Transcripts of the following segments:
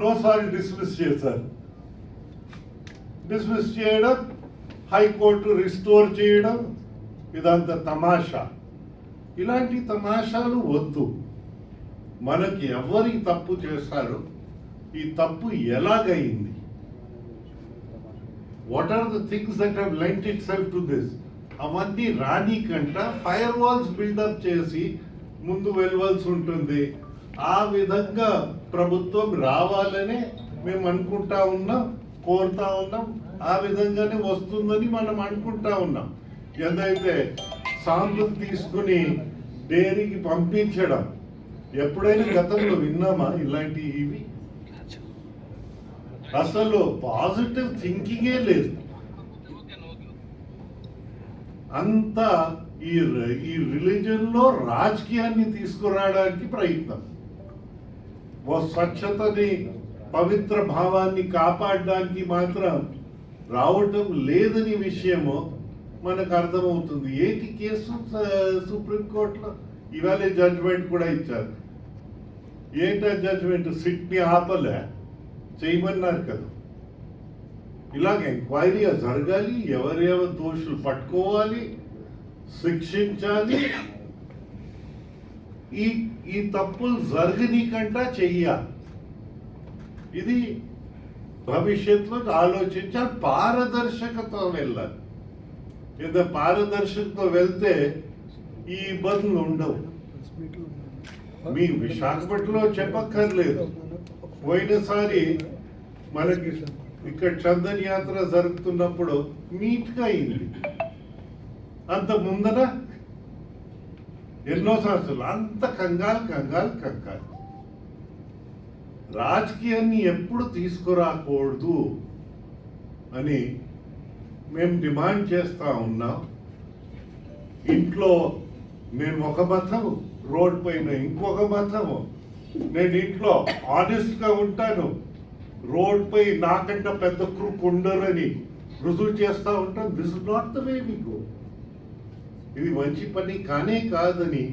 రెండోసారి డిస్మిస్ చేశారు. డిస్మిస్ చేయడం, హైకోర్టు రిస్టోర్ చేయడం, ఇదంతా తమాషా. ఇలాంటి తమాషాలు వద్దు. మనకి ఎవరి తప్పు చేశారు, ఈ తప్పు ఎలాగైంది, what are the things that have lent itself to this, అవన్నీ రానికంట ఫైర్ వాల్స్ బిల్డప్ చేసి ముందు వెళ్ళవలసి ఉంటుంది. ఆ విధంగా ప్రభుత్వం రావాలనే మేము అనుకుంటా ఉన్నాం, కోరుతా ఉన్నాం. ఆ విధంగానే వస్తుందని మనం అనుకుంటా ఉన్నాం. ఏదైతే సాంపుల్ తీసుకుని డైరీకి పంపించడం ఎప్పుడైనా గతంలో విన్నామా ఇలాంటివి? అసలు పాజిటివ్ థింకింగే లేదు. అంతా ఈ రిలీజన్ లో రాజకీయాన్ని తీసుకురావడానికి ప్రయత్నం, స్వచ్ఛతని, పవిత్ర భావాన్ని కాపాడడానికి మాత్రం రావటం లేదని విషయము మనకు అర్థమవుతుంది. ఏంటి కేసు సుప్రీంకోర్టులో ఇవాళ జడ్జిమెంట్ కూడా ఇచ్చారు. ఏంటా జడ్జిమెంట్? సిట్ని ఆపలే, చేయమన్నారు కదా. ఇలాగ ఎంక్వైరీ జరగాలి, ఎవరెవరు దోషులు పట్టుకోవాలి, శిక్షించాలి. ఈ తప్పులు జరగనీకంటా చెయ్యాలి. ఇది భవిష్యత్తులో ఆలోచించాలి. పారదర్శకతో వెళ్ళాలి. ఇంత పారదర్శకతో వెళ్తే ఈ ఇబ్బందులు ఉండవు. మీ విశాఖపట్నంలో చెప్పక్కర్లేదు. పోయినసారి మనకి ఇక్కడ చందన్ యాత్ర జరుగుతున్నప్పుడు నీట్గా అయింది. అంత ముందర ఎన్నో సంవత్సరాలు అంత కంగారు. రాజకీయాన్ని ఎప్పుడు తీసుకురాకూడదు అని మేము డిమాండ్ చేస్తా ఉన్నాం. ఇంట్లో నేను ఒక మతము, రోడ్ పైన ఇంకొక మతము. నేను ఇంట్లో ఆనెస్ట్గా ఉంటాను, రోడ్ పై నాకంటే పెద్ద క్రూక్ ఉండరని రుజువు చేస్తూ ఉంటాను. This is not the way we go. ఇది మంచి పని కానే కాదని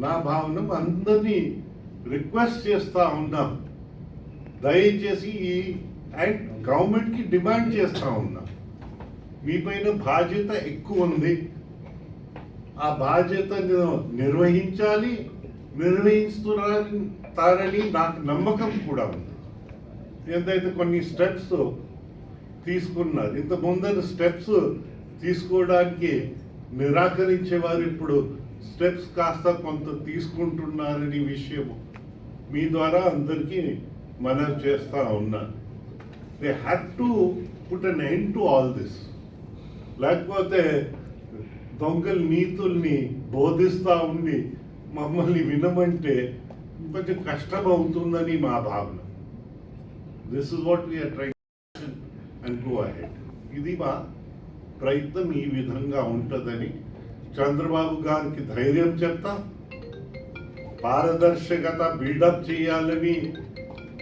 నా భావన. అందరినీ రిక్వెస్ట్ చేస్తూ ఉన్నాం, దయచేసి అండ్ గవర్నమెంట్కి డిమాండ్ చేస్తూ ఉన్నాం, మీ పైన బాధ్యత ఎక్కువ ఉంది. ఆ బాధ్యతను నిర్వహించాలి, నిర్వహిస్తారని నాకు నమ్మకం కూడా ఉంది. ఏదైతే కొన్ని స్టెప్స్ తీసుకున్నారు, ఇంత ముందర స్టెప్స్ తీసుకోవడానికి నిరాకరించేవారు ఇప్పుడు స్టెప్స్ కాస్త కొంత తీసుకుంటున్నారని విషయం మీ ద్వారా అందరికీ మనవి చేస్తూ ఉన్నాను. They have to put an end to all this. లేకపోతే దొంగల నీతుల్ని బోధిస్తూ ఉండి మమ్మల్ని వినమంటే కొంచెం కష్టం అవుతుందని మా భావన. This is what we are trying and go ahead. ఇది మా ప్రయత్నం, ఈ విధంగా ఉంటుందని చంద్రబాబు గారికి ధైర్యం చెప్తా. పారదర్శకత బిల్డప్ చేయాలని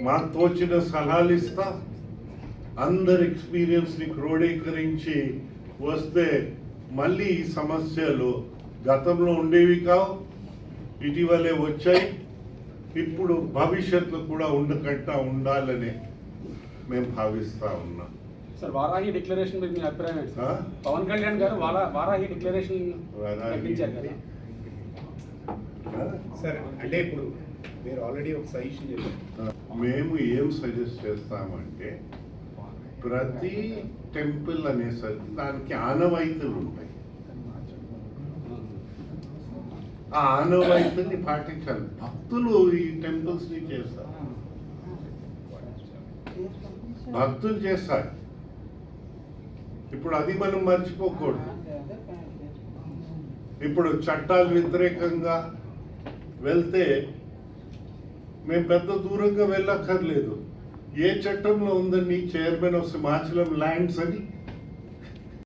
మాకు తోచిన సలహాలు ఇస్తా. అందరి ఎక్స్పీరియన్స్ని క్రోడీకరించి వస్తే మళ్ళీ ఈ సమస్యలు గతంలో ఉండేవి కావు, ఇటీవలే వచ్చాయి. ఇప్పుడు భవిష్యత్తులో కూడా ఉండకుండా ఉండాలని మేము భావిస్తా ఉన్నాం. సార్, వారాహి డిక్లరేషన్ మీద మీ అభిప్రాయం ఏంటి? పవన్ కళ్యాణ్ గారు వారాహి డిక్లరేషన్ ప్రకటించారు కదా సార్. అంటే ఇప్పుడు మీరు ఆల్రెడీ ఒక సజెషన్ చేశారు. మేము ఏం సజెస్ట్ చేస్తామంటే, ప్రతి టెంపుల్ అనేసరికి దానికి ఆనవాయితీలు ఉంటాయి. ఆ ఆనవాయితీని పాటించాలి. భక్తులు ఈ టెంపుల్స్ ని చేస్తారు, భక్తులు చేస్తారు. ఇప్పుడు అది మనం మర్చిపోకూడదు. ఇప్పుడు చట్టాలు వ్యతిరేకంగా వెళ్తే మేము పెద్ద దూరంగా వెళ్ళక్కర్లేదు. ఏ చట్టంలో ఉందని చైర్మన్ ఆఫ్ సింహాచలం ల్యాండ్స్ అని